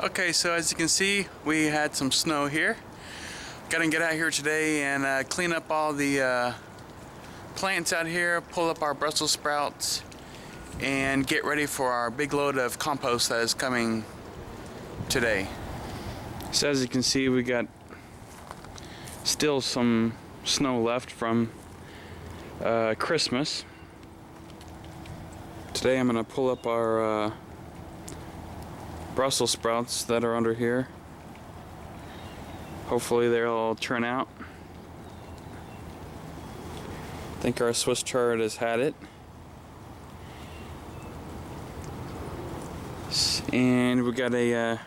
Okay, so as you can see, we had some snow here. Gotta get out here today and clean up all the plants out here, pull up our Brussels sprouts, and get ready for our big load of compost that is coming today. So as you can see, we got still some snow left from Christmas. Today I'm gonna pull up our Brussels sprouts that are under here. Hopefully they'll all turn out. I think our Swiss chard has had it. And we got a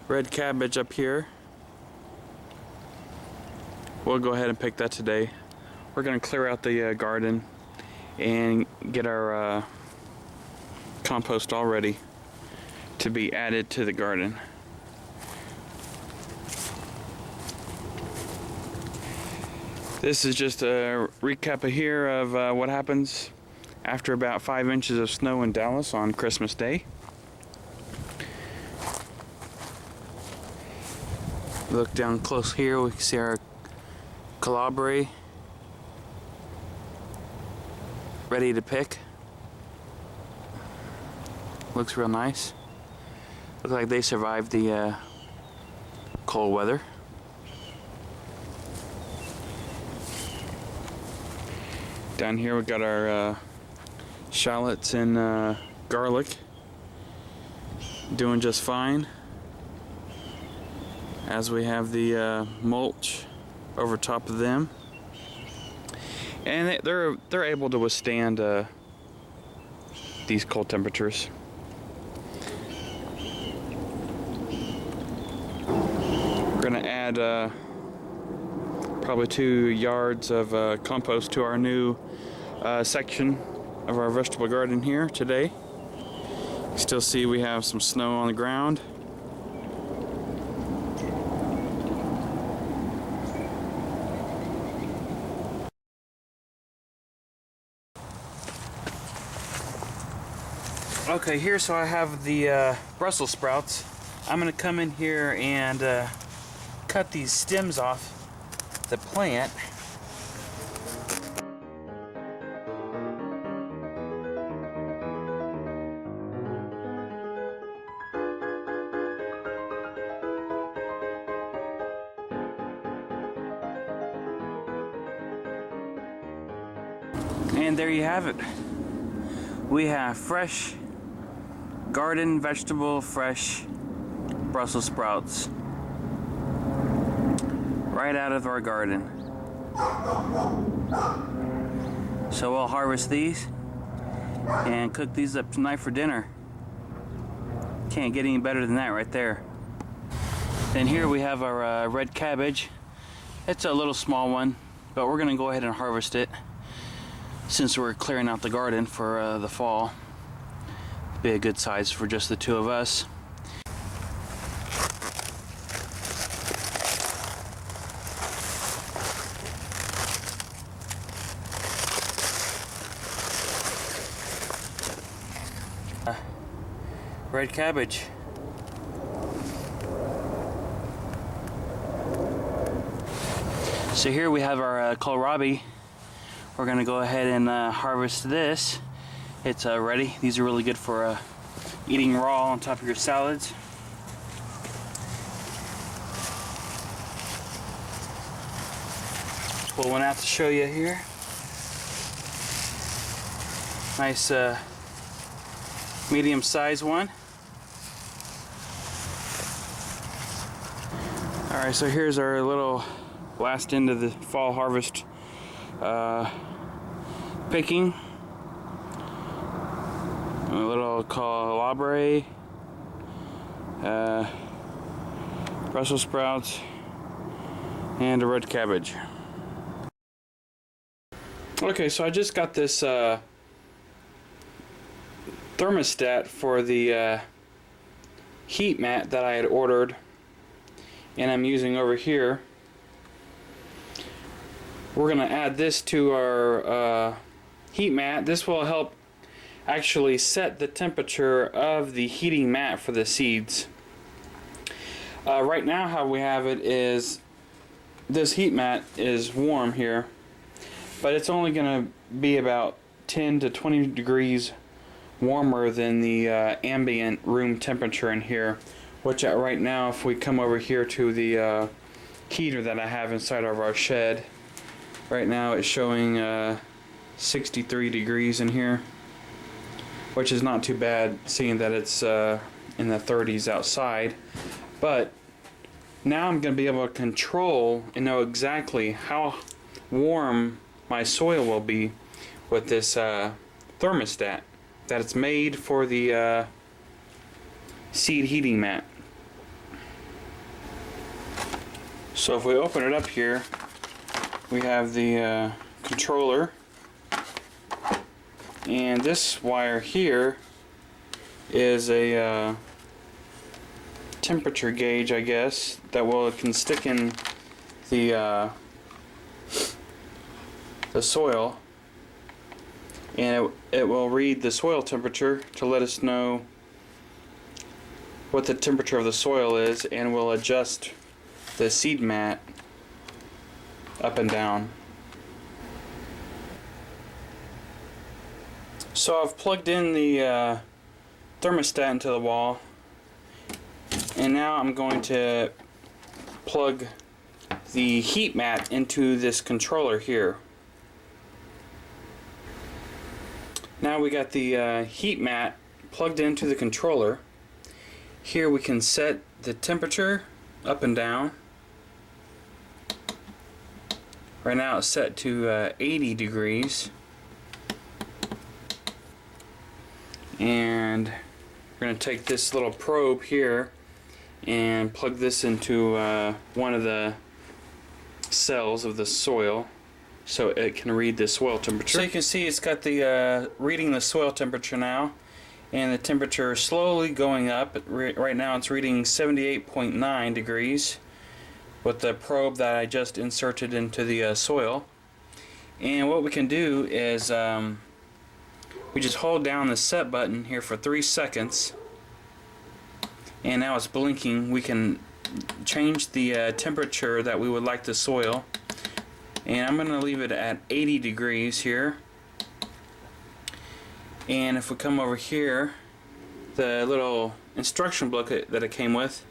red cabbage up here. We'll go ahead and pick that today. We're going to clear out the garden and get our compost all ready to be added to the garden. This is just a recap here of what happens after about 5 inches of snow in Dallas on Christmas Day. Look down close here, we can see our calabria ready to pick. Looks real nice. Looks like they survived the cold weather. Down here we got our shallots and garlic doing just fine, as we have the mulch over top of them, and they're able to withstand these cold temperatures. We're gonna add probably 2 yards of compost to our new section of our vegetable garden here today. Still see we have some snow on the ground. Okay, here, so I have the Brussels sprouts. I'm gonna come in here and cut these stems off the plant. And there you have it. We have fresh garden vegetable, fresh Brussels sprouts right out of our garden. So we'll harvest these and cook these up tonight for dinner. Can't get any better than that right there. Then here we have our red cabbage. It's a little small one, but we're gonna go ahead and harvest it since we're clearing out the garden for the fall. Be a good size for just the two of us. Red cabbage. So here we have our kohlrabi. We're gonna go ahead and harvest this. It's ready. These are really good for eating raw on top of your salads. Pull one out to show you here. Nice medium-sized one. Alright, so here's our little last end of the fall harvest picking. A little calabria, Brussels sprouts, and a red cabbage. Okay, so I just got this thermostat for the heat mat that I had ordered, and I'm using over here. We're going to add this to our heat mat. This will help actually set the temperature of the heating mat for the seeds. Right now how we have it is this heat mat is warm here, but it's only going to be about 10 to 20 degrees warmer than the ambient room temperature in here, which right now, if we come over here to the heater that I have inside of our shed, right now it's showing 63 degrees in here, which is not too bad seeing that it's in the 30s outside. But now I'm going to be able to control and know exactly how warm my soil will be with this thermostat that it's made for the seed heating mat. So if we open it up here, we have the controller, and this wire here is a temperature gauge, I guess, that can stick in the soil, and it will read the soil temperature to let us know what the temperature of the soil is, and will adjust the seed mat up and down. So I've plugged in the thermostat into the wall, and now I'm going to plug the heat mat into this controller here. Now we got the heat mat plugged into the controller. Here we can set the temperature up and down. Right now it's set to 80 degrees. And we're going to take this little probe here and plug this into one of the cells of the soil so it can read the soil temperature. So you can see it's got the reading the soil temperature now, and the temperature is slowly going up. Right now it's reading 78.9 degrees with the probe that I just inserted into the soil. And what we can do is we just hold down the set button here for 3 seconds, and now it's blinking. We can change the temperature that we would like the soil, and I'm going to leave it at 80 degrees here. And if we come over here, the little instruction booklet that it came with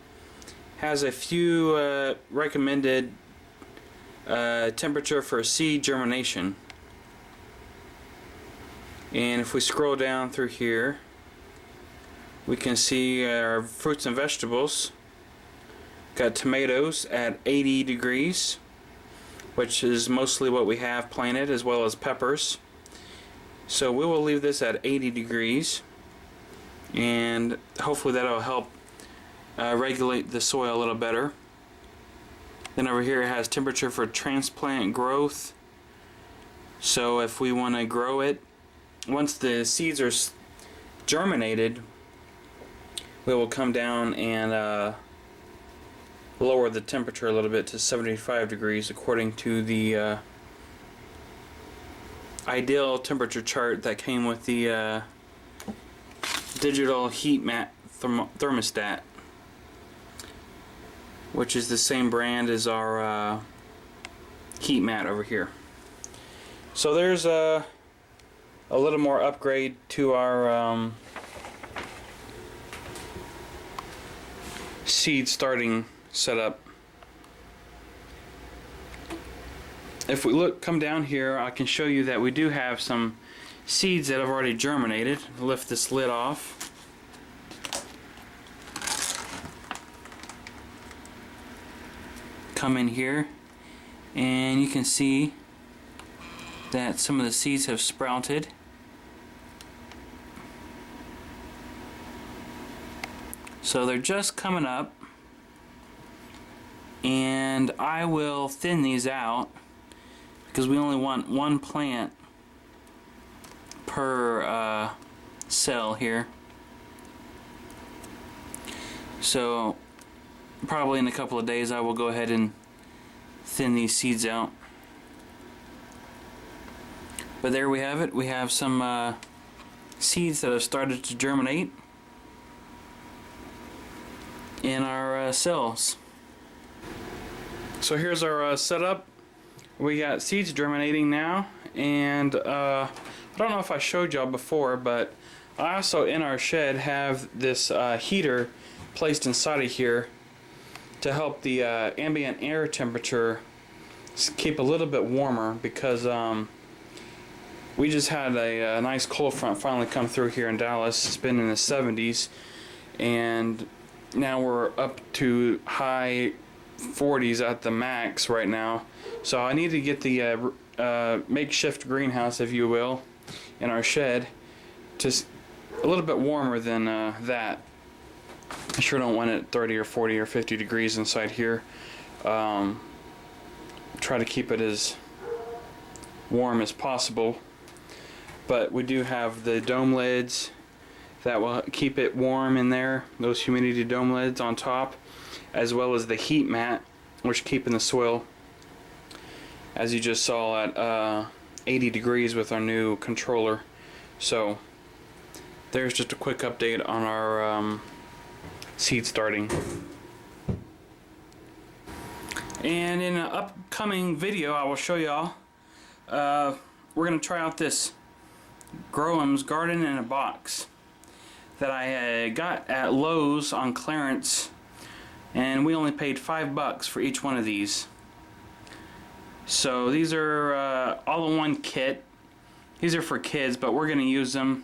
has a few recommended temperature for seed germination. And if we scroll down through here, we can see our fruits and vegetables. Got tomatoes at 80 degrees, which is mostly what we have planted, as well as peppers. So we will leave this at 80 degrees, and hopefully that'll help regulate the soil a little better. Then over here it has temperature for transplant growth. So if we want to grow it, once the seeds are germinated, we will come down and lower the temperature a little bit to 75 degrees according to the ideal temperature chart that came with the digital heat mat thermostat, which is the same brand as our heat mat over here. So there's a little more upgrade to our seed starting setup. If we come down here, I can show you that we do have some seeds that have already germinated. Lift this lid off. Come in here, and you can see that some of the seeds have sprouted. So they're just coming up, and I will thin these out because we only want one plant per cell here. So probably in a couple of days I will go ahead and thin these seeds out. But there we have it. We have some seeds that have started to germinate. in our cells. So here's our setup. We got seeds germinating now, and I don't know if I showed y'all before, but I also in our shed have this heater placed inside of here to help the ambient air temperature keep a little bit warmer, because we just had a nice cold front finally come through here in Dallas. It's been in the 70s, and now we're up to high 40s at the max right now. So I need to get the makeshift greenhouse, if you will, in our shed just a little bit warmer than that. I sure don't want it 30 or 40 or 50 degrees inside here. Try to keep it as warm as possible, but we do have the dome lids that will keep it warm in there, those humidity dome lids on top, as well as the heat mat, which keeping the soil, as you just saw, at 80 degrees with our new controller. So there's just a quick update on our seed starting. And in an upcoming video I will show y'all, we're going to try out this Growham's Garden in a Box that I got at Lowe's on clearance, and we only paid $5 for each one of these. So these are all-in-one kit. These are for kids, but we're going to use them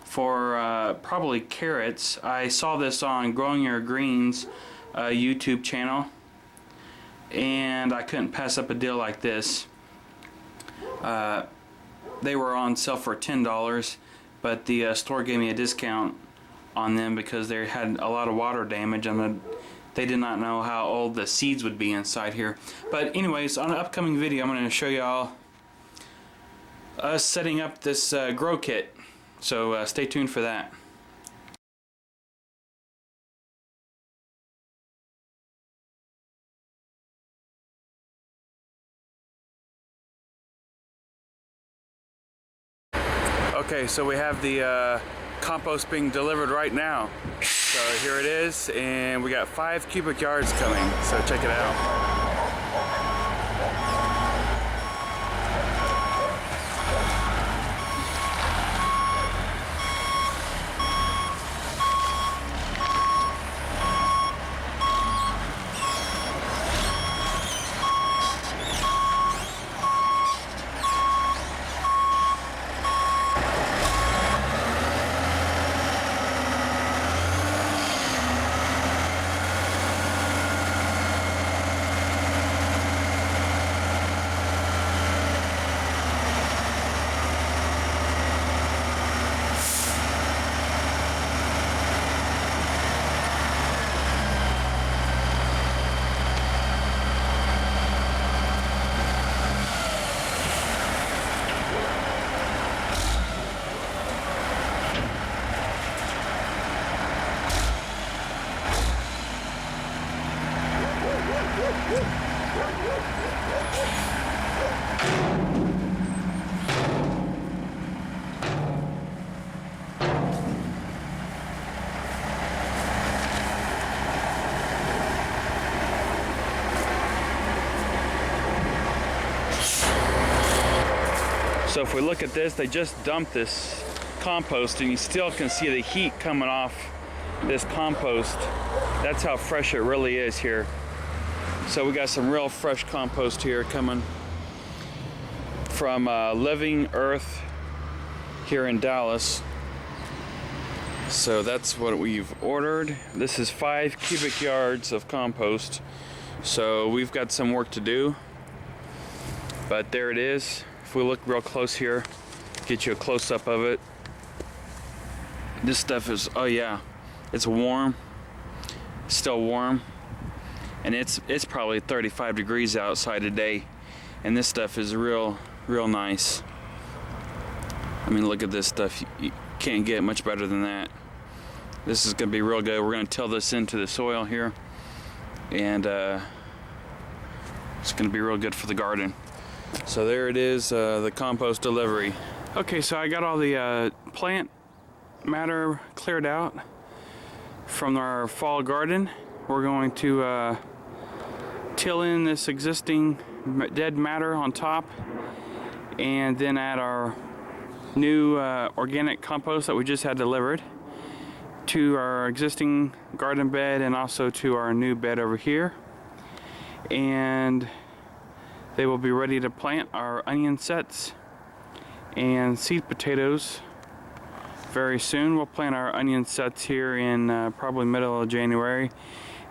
for probably carrots. I saw this on Growing Your Greens YouTube channel, and I couldn't pass up a deal like this. They were on sale for $10, but the store gave me a discount on them because they had a lot of water damage, and they did not know how old the seeds would be inside here. But anyways, on an upcoming video I'm going to show y'all us setting up this grow kit. So stay tuned for that. Okay, so we have the compost being delivered right now. So here it is, and we got 5 cubic yards coming, so check it out. So if we look at this, they just dumped this compost, and you still can see the heat coming off this compost. That's how fresh it really is here. So we got some real fresh compost here coming from Living Earth here in Dallas. So that's what we've ordered. This is 5 cubic yards of compost. So we've got some work to do, but there it is. If we look real close here, get you a close-up of it. This stuff is, oh yeah, it's warm, still warm, and it's probably 35 degrees outside today, and this stuff is real nice. I mean, look at this stuff. You can't get much better than that. This is gonna be real good. We're gonna till this into the soil here, and it's gonna be real good for the garden. So there it is, the compost delivery. Okay, so I got all the plant matter cleared out from our fall garden. We're going to till in this existing dead matter on top, and then add our new organic compost that we just had delivered to our existing garden bed and also to our new bed over here. And they will be ready to plant our onion sets and seed potatoes very soon. We'll plant our onion sets here in probably middle of January,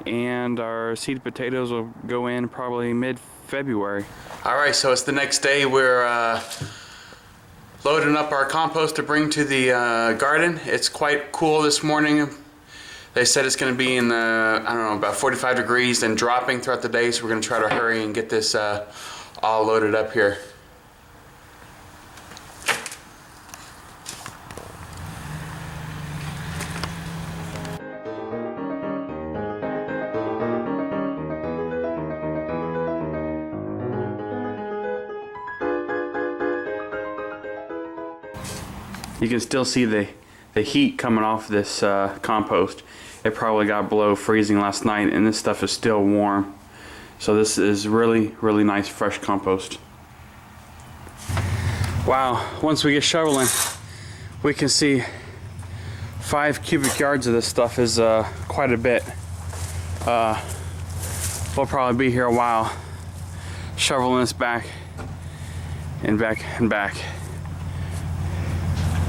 and our seed potatoes will go in probably mid-February. Alright, so it's the next day. We're loading up our compost to bring to the garden. It's quite cool this morning. They said it's going to be in the, I don't know, about 45 degrees and dropping throughout the day, so we're going to try to hurry and get this all loaded up here. You can still see the heat coming off this compost. It probably got below freezing last night, and this stuff is still warm. So this is really, really nice fresh compost. Wow, once we get shoveling, we can see 5 cubic yards of this stuff is quite a bit. We'll probably be here a while shoveling this back and back and back.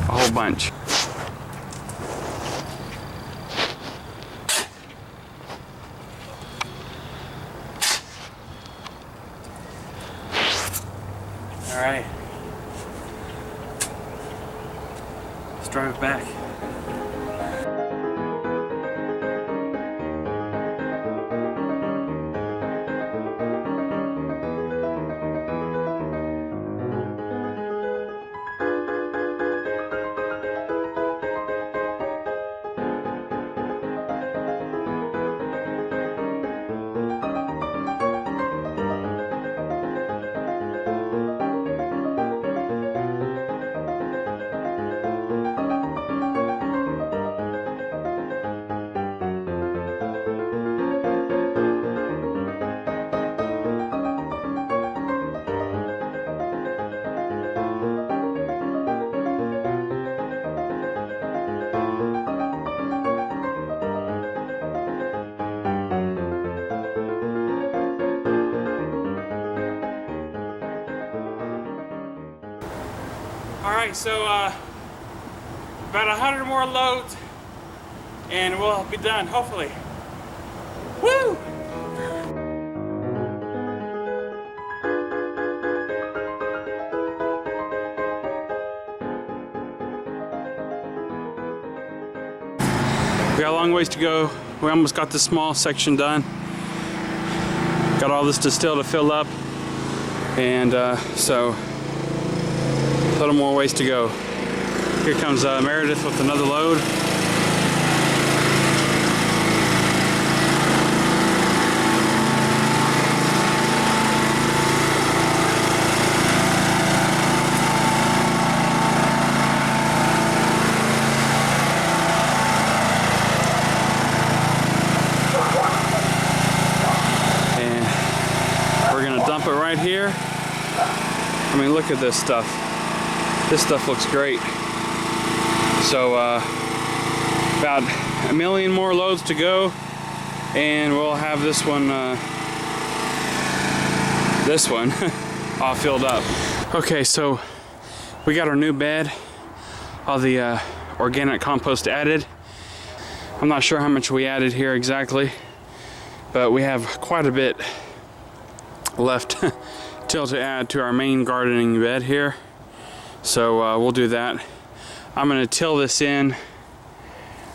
A whole bunch. All right. Let's drive it back. Alright, so about 100 more loads and we'll be done, hopefully. Woo! We got a long ways to go. We almost got this small section done. Got all this distilled to fill up, and so a little more ways to go. Here comes Meredith with another load. And we're gonna dump it right here. I mean, look at this stuff. This stuff looks great. So about 1 million more loads to go, and we'll have this one all filled up. Okay, so we got our new bed, all the organic compost added. I'm not sure how much we added here exactly, but we have quite a bit left till to add to our main gardening bed here. So we'll do that. I'm going to till this in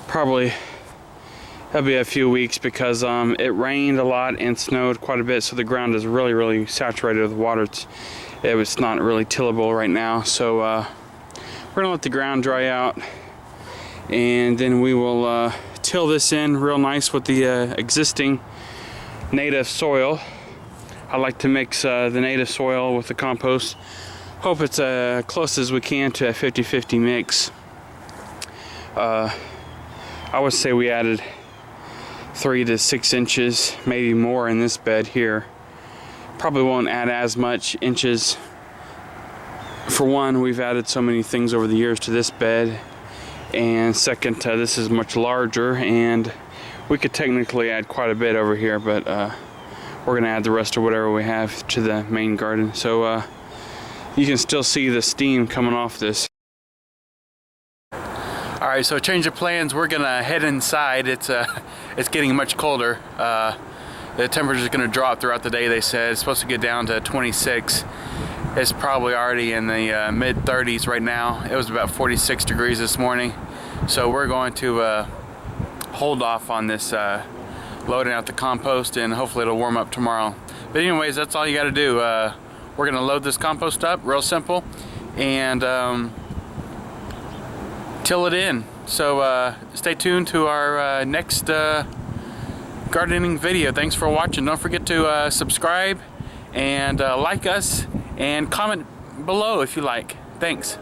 probably, that'll be a few weeks, because it rained a lot and snowed quite a bit, so the ground is really, really saturated with water. It's not really tillable right now, so we're going to let the ground dry out, and then we will till this in real nice with the existing native soil. I like to mix the native soil with the compost. Hope it's close as we can to a 50-50 mix. I would say we added 3 to 6 inches, maybe more in this bed here. Probably won't add as much inches. For one, we've added so many things over the years to this bed, and second, this is much larger, and we could technically add quite a bit over here, but we're gonna add the rest of whatever we have to the main garden. So you can still see the steam coming off this. All right, so change of plans. We're gonna head inside. It's getting much colder. The temperature is gonna drop throughout the day. They said it's supposed to get down to 26. It's probably already in the mid 30s right now. It was about 46 degrees this morning. So we're going to hold off on this loading out the compost, and hopefully it'll warm up tomorrow. But anyways, that's all you got to do. We're gonna load this compost up, real simple, and till it in. So stay tuned to our next gardening video. Thanks for watching. Don't forget to subscribe and like us, and comment below if you like. Thanks.